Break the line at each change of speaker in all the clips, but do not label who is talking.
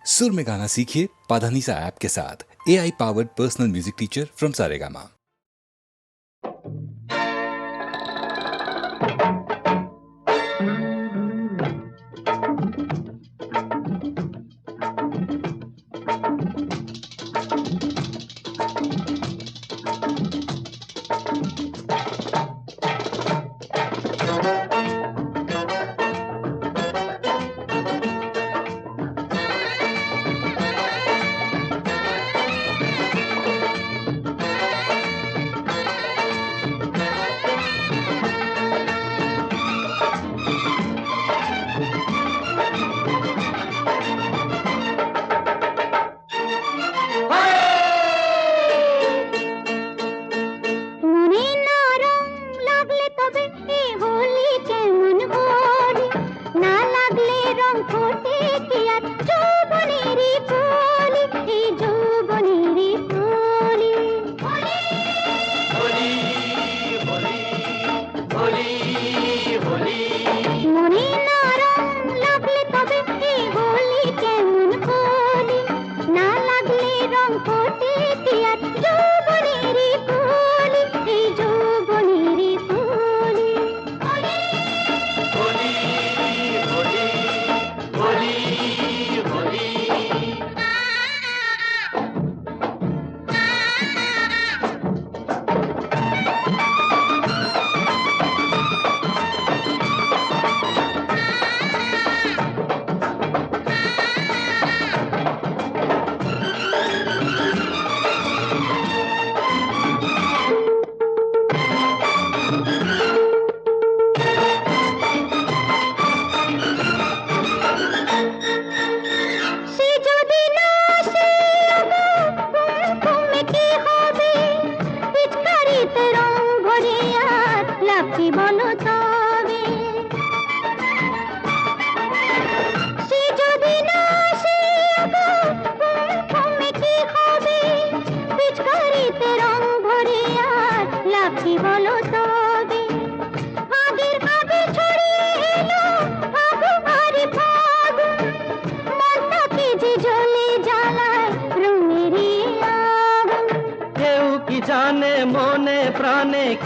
सुर में गाना सीखिए पाधानीसा ऐप के साथ। AI powered personal music teacher from Saregama.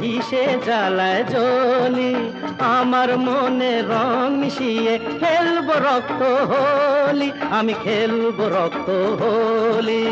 কিসে জ্বালায় জ্বলি আমার মনে রং মিশিয়ে খেলবো রক্ত হোলি, আমি খেলবো রক্ত হোলি।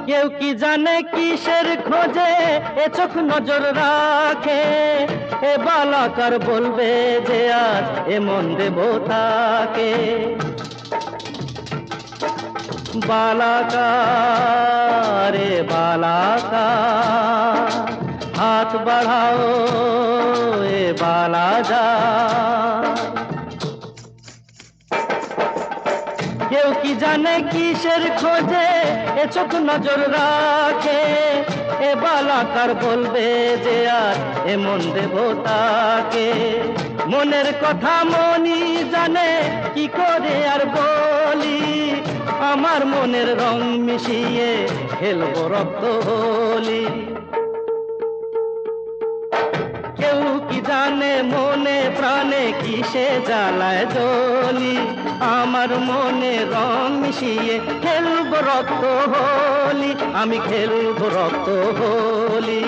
কেউ কি জানে কিসের খোঁজে এ চোখ নজর রাখে, এ বালাকার বলবে যে আজ এ মন দেব তাকে। বালাকার এ বালাকার হাত বাড়াও এ বালাজা। কেউ কি জানে কিসের খোঁজে এ চোখ নজর রাখে, এ বালাকার বলবে যে আর এ মন দেব তাকে। মনের কথা মনই জানে কি করে আর বলি, আমার মনের রং মিশিয়ে খেলবো রক্ত হোলি। কেউ কি জানে মনে প্রাণে কিসে জ্বালায় জ্বলি, আমার মনে রং মিশিয়ে খেলবো রক্ত হোলি, আমি খেলবো রক্ত হোলি।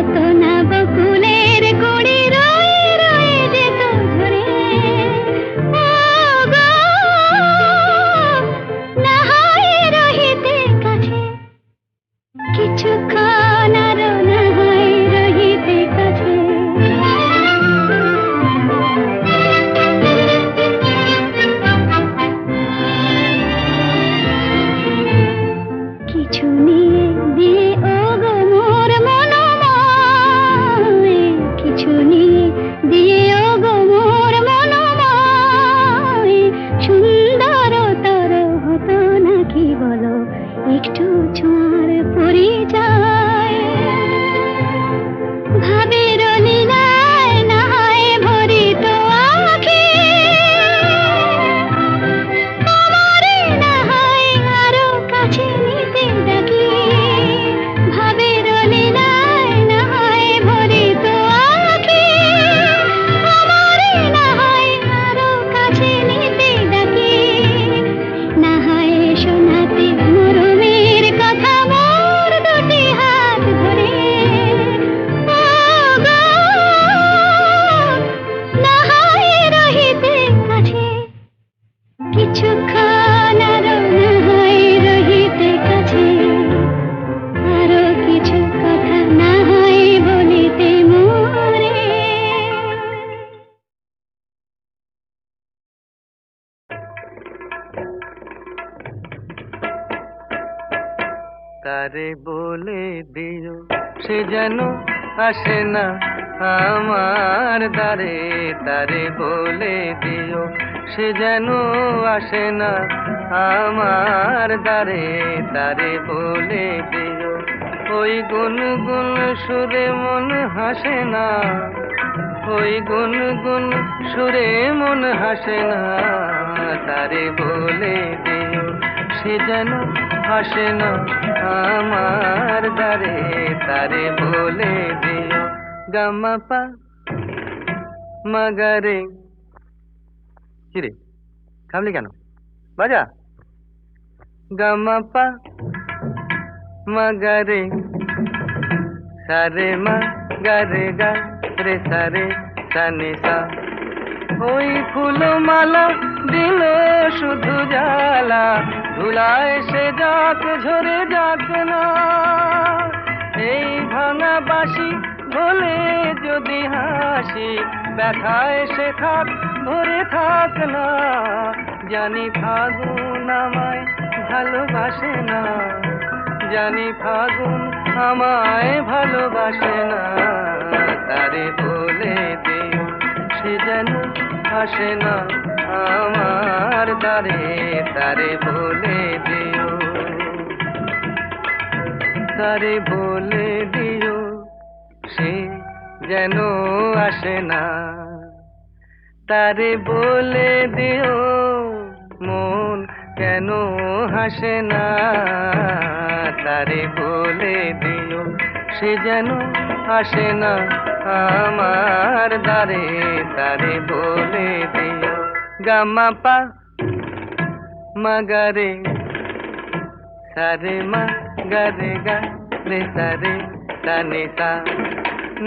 কত না বকুলের কুড়ি রয়ে রয়ে যেত ঝরে। ও গো, না হয় রহিতে কাছে, কিছুক্ষণ আরো না হয় রহিতে কাছে। কিছু নিয়ে দিয়ে ও গো মোর মনোময়, কিছু নিয়ে দিয়ে ও গো মোর মনোময়, সুন্দরতর হতো নাকি বলো একটু ছোঁয়ার পরিচয়। ভাবের লীলায় না হয় ভরিত আঁখি, আমারে না হয় আরো কাছে নিতে ডাকি। ভাবের লীলায় না হয় ভরিত আঁখি, আমারে না হয় আরো কাছে নিতে ডাকি। না হয় শোনাতে মরমের কথা মোর দুটি হাত ধরে। ও গো, না হয় রহিতে কাছে, কিছুক্ষণ আরো না হয় রহিতে কাছে। আরো কিছু কথা না হয় বলিতে মোরে।
তারে বলে দিও সে যেন আসে না আমার দ্বারে। তারে বলে দিও সে যেন আসে না আমার দ্বারে। তারে বলে দিও ওই গুনগুন সুরে মন হাসে না, ওই গুনগুন সুরে মন হাসে না। তারে বলে দিও সে যেন আসে না আমার দ্বারে। তারে বলে দিও গামাপা মাগারে। কিরে থামলি কেন? বাজা গামাপা মাগারে, সারে মা গারে গা রে সারে সানি সা। ওই ফুলমালা দিল শুধু জ্বালা, ধুলায় সে যাক ঝরে যাক না। এই ভাঙা বাঁশি বলে যদি হাসি, ব্যথায় সে থাক ধরে থাক না। জানি ফাগুন আমায় ভালোবাসে না, জানি ফাগুন আমায় ভালোবাসে না। তারে বলে দিও সে যেন আসে না আমার দ্বারে। তারে বলে দিও, তারে বলে দিও সে যেন আসে না। তারে বলে দিও মন কেন হাসে না। তারে বলে দিও সে যেন আসে না আমার দ্বারে। তারে বলে দিও গামাপা মাগারে, সারে মা গারে গা রে সারে সানি সা।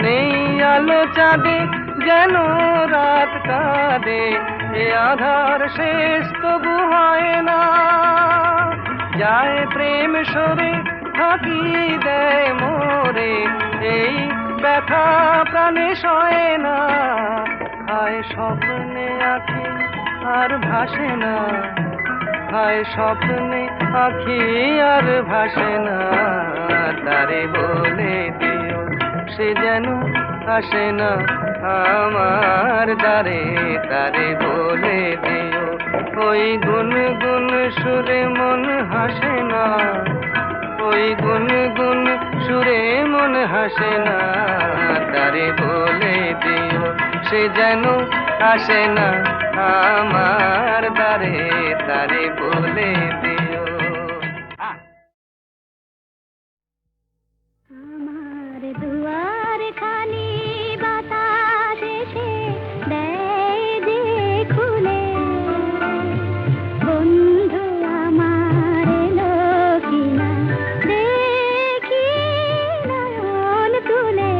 নেই আলো চাঁদে যেন রাত কাঁদে, এ আধার শেষ তবু হয় না। যায় প্রেম সরে ফাঁকি দেয় মোরে, এই ব্যথা প্রাণে সয় না। হায় স্বপ্নে আঁখি আর ভাসে না, হায় স্বপ্নে আঁখি আর ভাসে না। তারে বলে দিও সে যেন আসে না আমার দ্বারে। তারে বলে দিও ওই গুনগুন সুরে মন হাসে না, ওই গুনগুন সুরে মন হাসে না। তারে বলে দিও সে যেন আসে না আমার দ্বারে। তারে বলে দিও।
আমার দুয়ার খানি বাতাস এসে দেয় যে খুলে, বন্ধু আমার এলো কিনা দেখি নয়ন তুলে।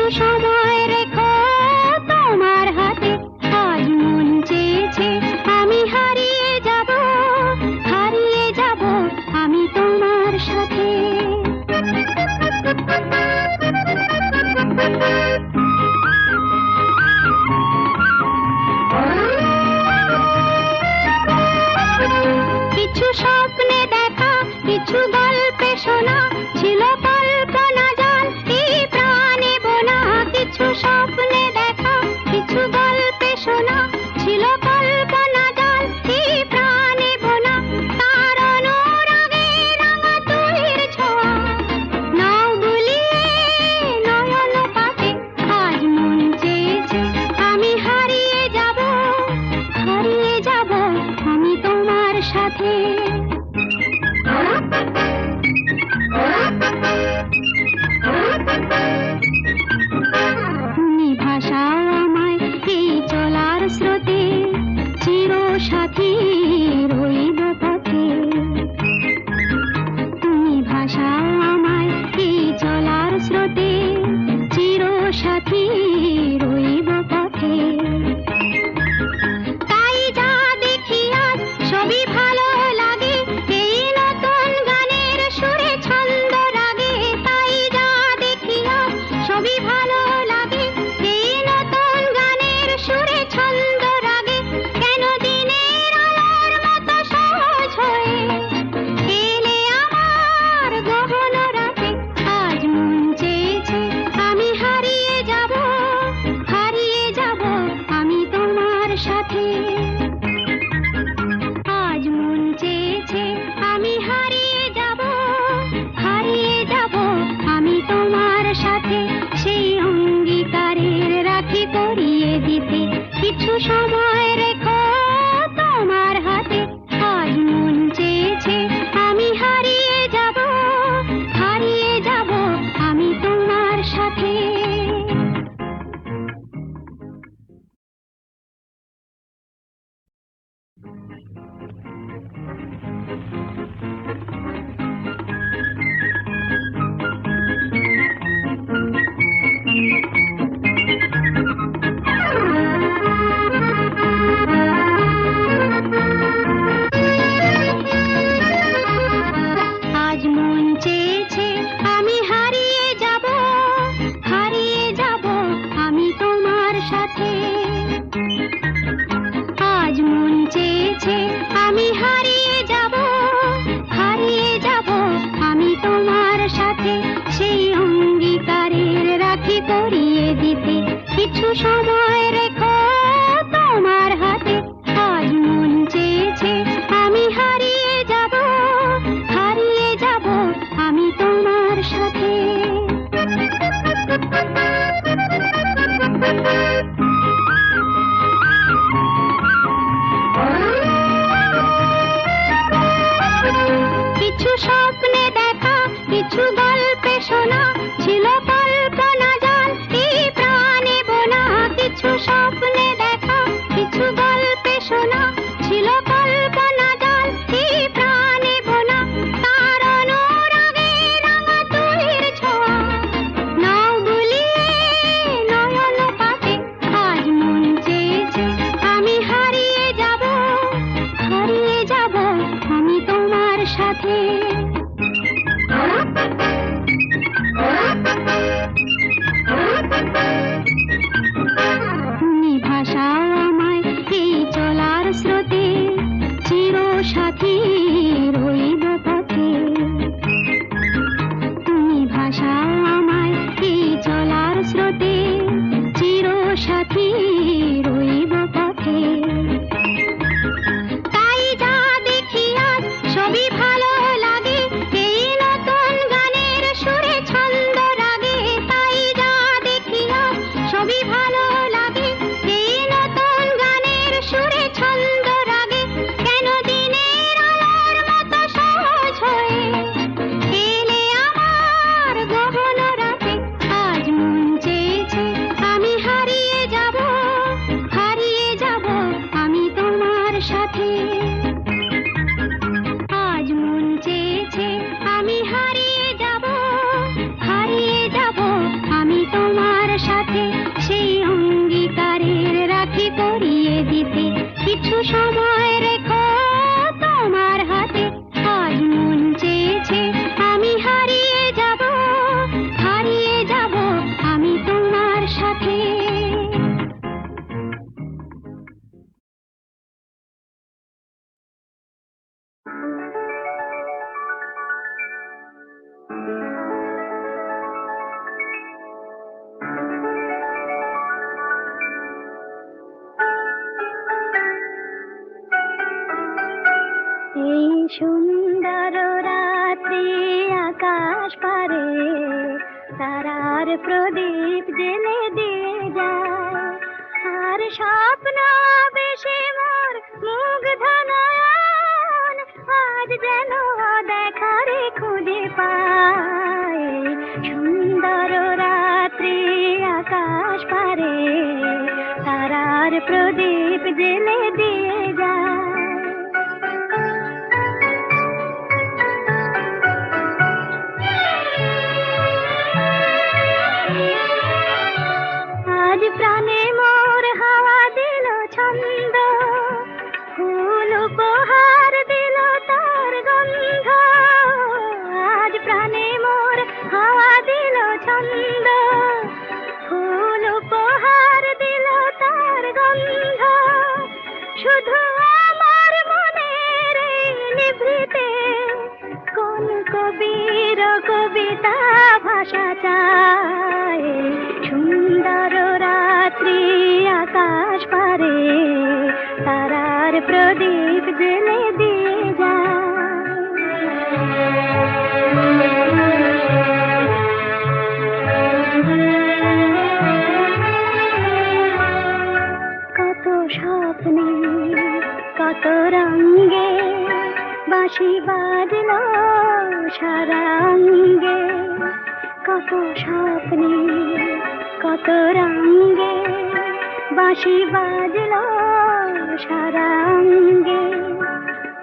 কিছু সময় রেখো তোমার হাতে, আজ মন চেয়েছে আমি হারিয়ে যাব আমি তোমার সাথে। কিছু স্বপ্নে দেখা, কিছু গল্পে শোনা, ছিল কল্পনা জাল এই প্রাণে বোনা। কিছু স্বপ্নে দেখা, কিছু গল্পে শোনা, ছিল কল্পনা জাল এই প্রাণে বোনা। তার অনুরাগে রাঙা তুলির ছোঁয়া নাও বুলিয়ে নয়ন পাতে, আজ মন চেয়েছে আমি হারিয়ে যাব আমি তোমার সাথে। তুমি ভাষাও আমায় এই চলার স্রোতে, চির সাথী রইব পথে। তুমি ভাষাও আমায় এই চলার স্রোতে, চির সাথী রইব পথে। তাই যা দেখি আজ সবই ভালো লাগে, এই নতুন গানের সুরে ছন্দ রাগে। তাই যা দেখি আজ সবই ভালো লাগে, এই নতুন গানের সুরে ছন্দ রাগে। কেন দিনের আলোর মতো সহজ হয়ে এলে আমার গহন রাতে, আজ মন চেয়েছে আমি হারিয়ে যাব আমি তোমার সাথে। আজ মন চেয়েছে আমি হারিয়ে যাব আমি তোমার সাথে। সেই অঙ্গীকারের রাখি পরিয়ে দিতে, কিছু সময় রেখো তোমার হাতে, আজ মন চেয়েছে আমি হারিয়ে যাব আমি তোমার সাথে। আজ মন চেয়েছে আমি হারিয়ে যাব আমি তোমার সাথে। আজ মন চেয়েছে আমি হারিয়ে যাব আমি তোমার সাথে। সেই অঙ্গীকারের রাখি পরিয়ে দিতে, কিছু সময় রেখো তোমার হাতে, আজ মন চেয়েছে আমি হারিয়ে যাব আমি তোমার সাথে। কিছু স্বপ্নে দেখা, কিছু গল্পে শোনা, ছিল কল্পনা জাল এই প্রাণে বোনা। কিছু স্বপ্নে দেখা, কিছু গল্পে শোনা, ছিল কল্পনা জাল এই প্রাণে বোনা। তার অনুরাগে রাঙা তুলির ছোঁয়া নাও বুলিয়ে নয়ন পাতে, আজ মন চেয়েছে আমি হারিয়ে যাব আমি তোমার সাথে। তারার প্রদীপ জেলে দিয়ে যায়। আর স্বপ্ন বেশি মোর মুগ্ধ নয়ন আজ যেন দেখারে খুঁজে পায়। সুন্দর রাত্রি আকাশ পারে তারার প্রদীপ জেলে দিয়ে যায়। আজ প্রাণে মোর হাওয়া দিল ছন্দ, ফুল উপহার দিল তার গন্ধ। আজ প্রাণে মোর হাওয়া দিল ছন্দ, ফুল উপহার দিল তার গন্ধ। শুধু আমার মনের এই নিভৃতে কোন কবির কবিতা ভাষা চায়। সুন্দর রাত্রি আকাশ পারে তারার প্রদীপ জেলে দিয়ে কত স্বপ্নে কত রঙে বাঁশি বাজলো সারাঙ্গে। কত স্বপ্নে কত রঙে বাঁশি বাজলো সারাঙ্গে।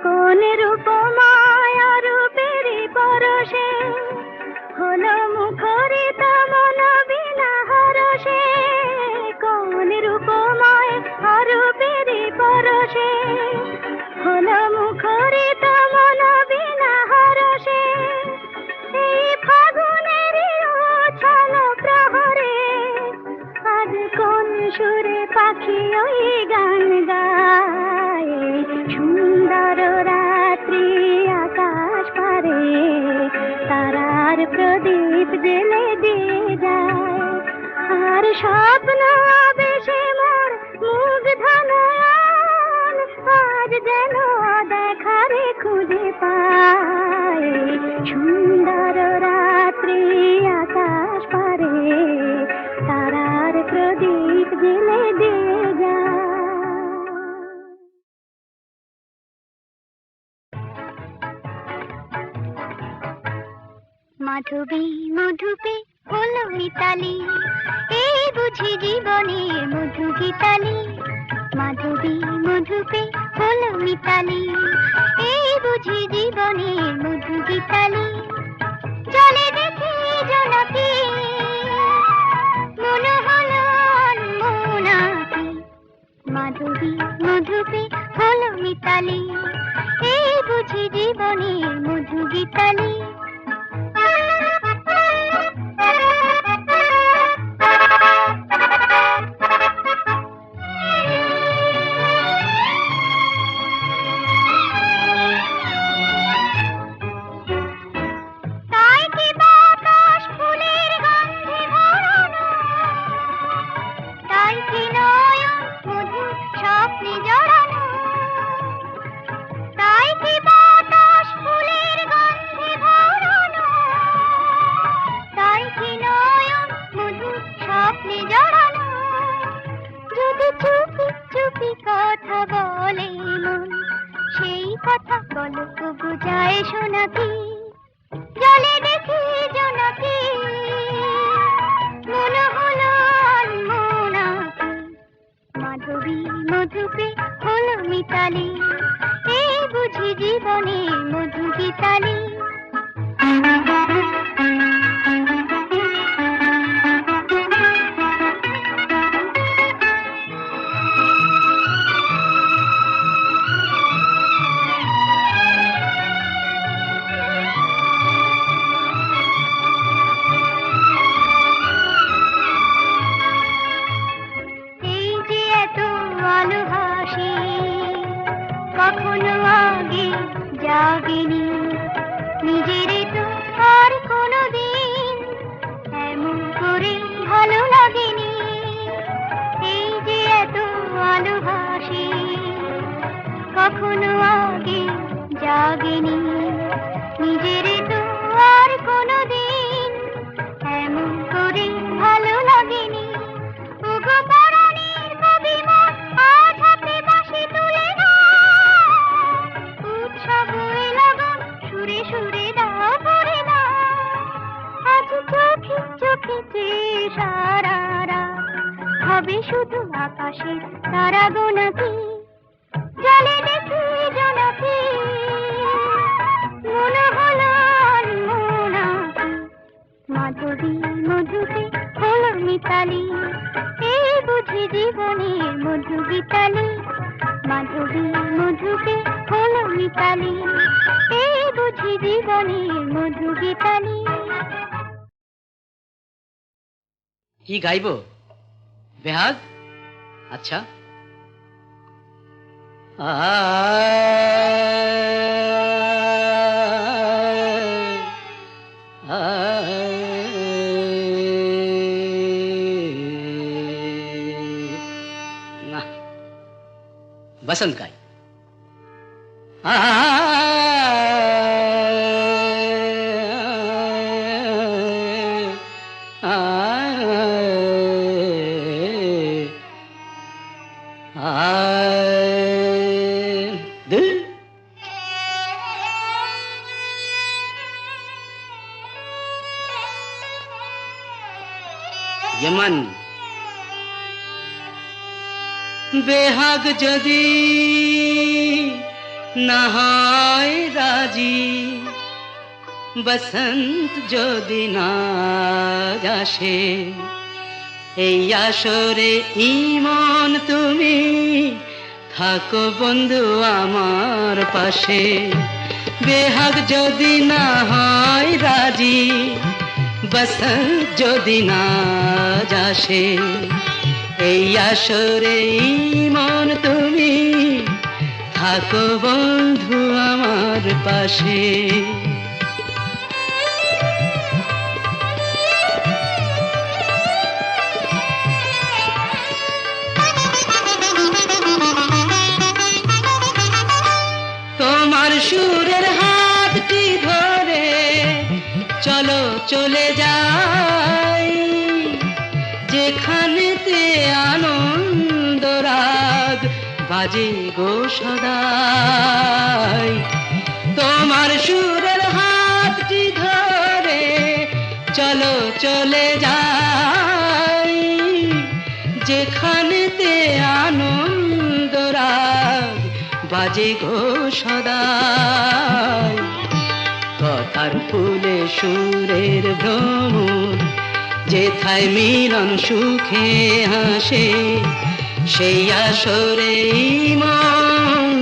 কোন রূপমায় রূপের পরশে হলো মুখরিত মন বিনা হরষে। কোন রূপমায় রূপের পরশে হলো মুখরিত মন বিনা হরষে। এই ফাগুনের উছল প্রহরে আজ কোন সুরে পাখি ওই গান গায়। সুন্দর রাত্রি আকাশ পারে তারার প্রদীপ জেলে দিয়ে যায়। আর স্বপ্ন বেশে মোর মুগ্ধ নয়ন আজ যেন দেখারে খুঁজে পায়। সুন্দর রাত্রি আকাশ পারে তারার প্রদীপ জেলে দিয়ে যায়। মাধবী মধুপে হলো মিতালি, এই বুঝি জীবনে মধু গীতালি। মাধবী মধুপে হলো মিতালি, এই বুঝি জীবনে মধু গীতালি। জলে দেখি জনকি মনে হলো অনমনাকি। মাধবী মধুপে হলো মিতালি, এই বুঝি জীবনে মধু গীতালি। চোখে চোখে সারা রাত হবে শুধু আকাশের তারা গোনাকি জলে দেখি জোনাকি মনে হলো মোনাকি মাধবী মধুকে হলো মিতালি এই বুঝি জীবনের মধু গীতালি মাধবী মধুকে হলো মিতালি এই বুঝি জীবনের মধু গীতালি।
কি গাইবো বেহাগ? আচ্ছা না বসন্ত গাই। यमन बेहाग যদি না হয় রাজি বসন্ত যদি না আসে এই আসরে ইমন তুমি থাকো বন্ধু আমার পাশে বেহাগ যদি না হয় রাজি বসন্ত যদি না আসে এই আসরে ইমন তুমি থাকো বন্ধু আমার পাশে। তোমার সুরের হাতটি ধরে চলো চলে যাই যেখানেতে আনন্দ রাগ বাজে গো সদাই। তোমার সুরের হাতটি ধরে চলো চলে যাই যেখানেতে আনন্দ রাগ বাজে গো সদাই। কথার ফুলে সুরের ভ্রমর যেথায় মিলন সুখে হাসে সেই আসরে মন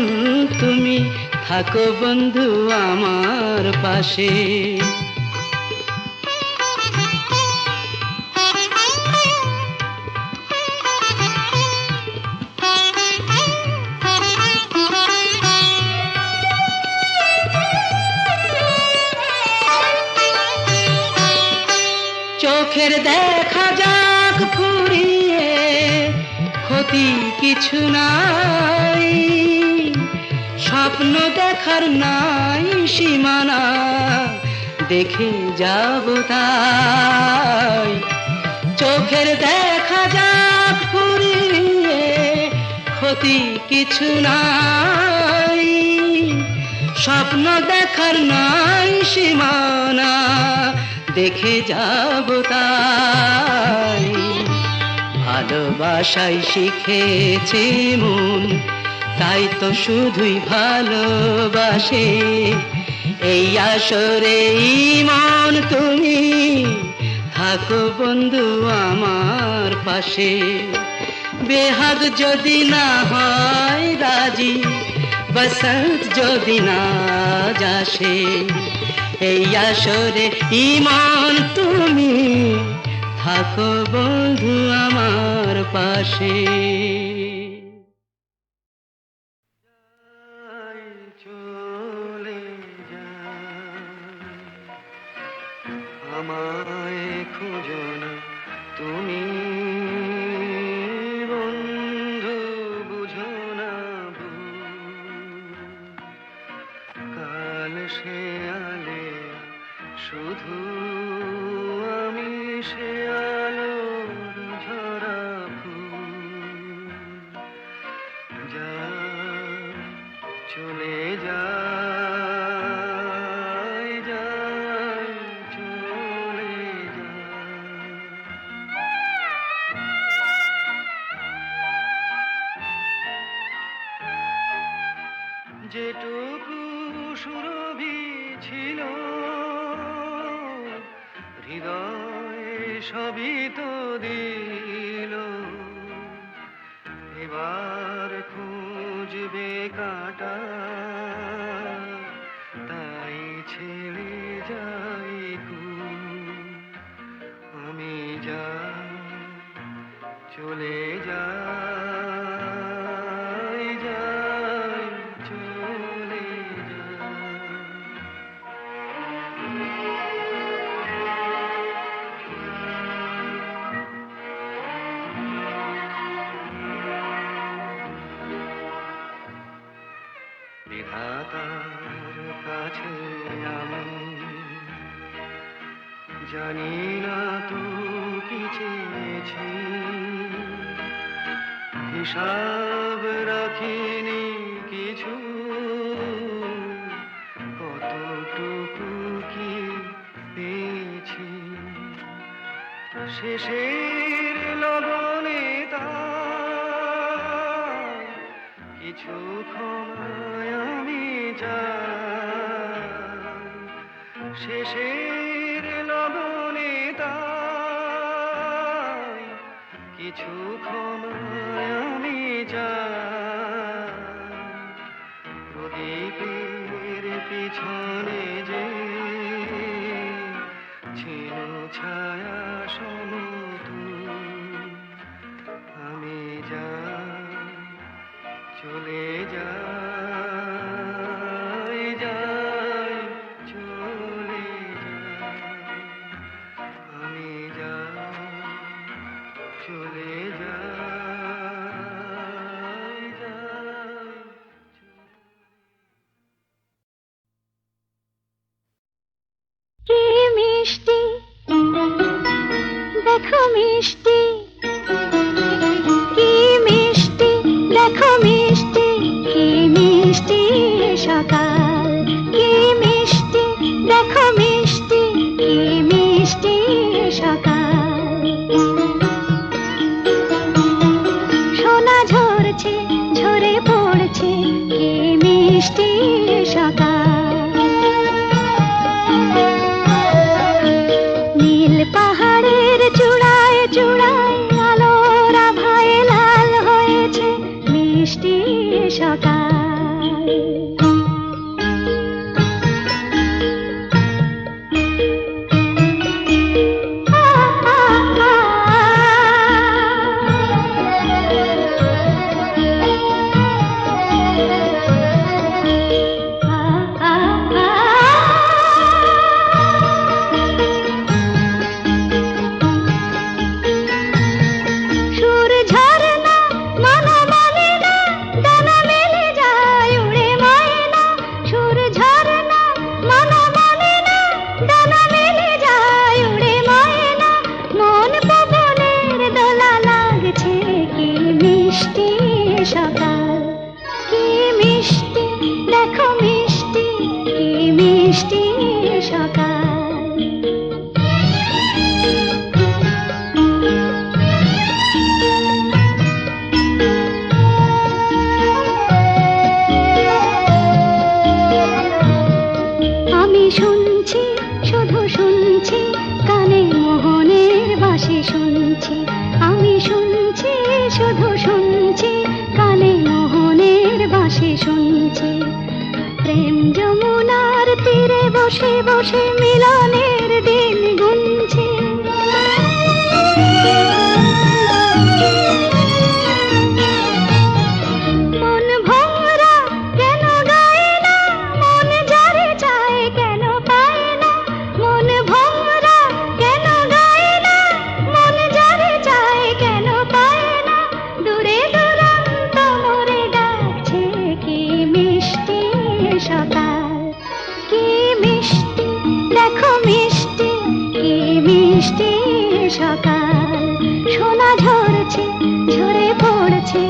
তুমি থাকো বন্ধু আমার পাশে। চোখের দেখা যাক ফুরিয়ে ক্ষতি কিছু নাই স্বপ্ন দেখার নাই সীমানা দেখে যাব তাই। চোখের দেখা যাক ফুরিয়ে ক্ষতি কিছু নাই স্বপ্ন দেখার নাই সীমানা দেখে যাব তাই। ভালোবাসাই শিখেছে মন তাই তো শুধুই ভালোবাসে এই আসরে মন তুমি থাকো বন্ধু আমার পাশে। বেহাগ যদি না হয় রাজি বসন্ত যদি না আসে এই আসরে ইমন তুমি থাকো বন্ধু আমার পাশে। চলে আমায় খুঁজো না তুমি বন্ধু বুঝো না কাল সে আলে শুধু আমি সে আলোর ঝরা ফুল যা চলে যায় যায় চলে যায়। সবই তো দিল, এবার খুঁজবে কাটা, তাই ছেড়ে যাই আমি যাই, চলে যাই, যাই, চলে যাই। বিধাতার কাছে আমি জানি না তো কি চেয়েছি, হিসাব রাখিনি কিছু, কতটুকু কি পেয়েছি, শেষের লগনে তাই কিছু ক্ষমায় আমি চাই, শেষের লগনে তাই কিছু ক্ষমায় আমি চাই, প্রদীপের পিছনে যে ছিল ছায়া সমতুল, আমি যাই, চলে যাই, যাই, চলে যাই, আমি যাই, চলে যাই, যাই।
কি মিষ্টি দেখো মিষ্টি, কি মিষ্টি দেখো মিষ্টি, কি মিষ্টি সকাল, কি মিষ্টি দেখো মিষ্টি, কি মিষ্টি সকাল। সোনা ঝরছে ঝরে পড়ছে, কি মিষ্টি সকাল। নীল পাহাড়ের চূড়ায় চূড়ায় আলোর আভায় লাল হয়েছে মিষ্টি সকাল। সুর ঝরনা মনে মনে না, ডানা মেলে যায় উড়ে ময়না, সুর ঝরনা মনে মনে না, ডানা মেলে যায় উড়ে ময়না, মন পবনের দোলা লাগছে কি মিষ্টি সকাল, কি মিষ্টি দেখো মিষ্টি, কি মিষ্টি সকাল। আমি শুনছি শুধু শুনছি, কানে মোহনের বাঁশি শুনছি, আমি শুনছি শুধু শুনছি, কানে মোহনের বাঁশি শুনছি। প্রেম যমুনার তীরে বসে বসে মিলনের দিন গুনছি। মন ভোরা কেন গায় না, মন যারে চায় কেন পায় না, মন ভোরা কেন গায় না, মন যারে চায় কেন পায় না, দূরে দূরান্ত মোরে ডাকছে কি মিষ্টি সকাল, কি মিষ্টি দেখো মিষ্টি, কি মিষ্টি সকাল। সোনা ঝরছে ঝরে পড়ছে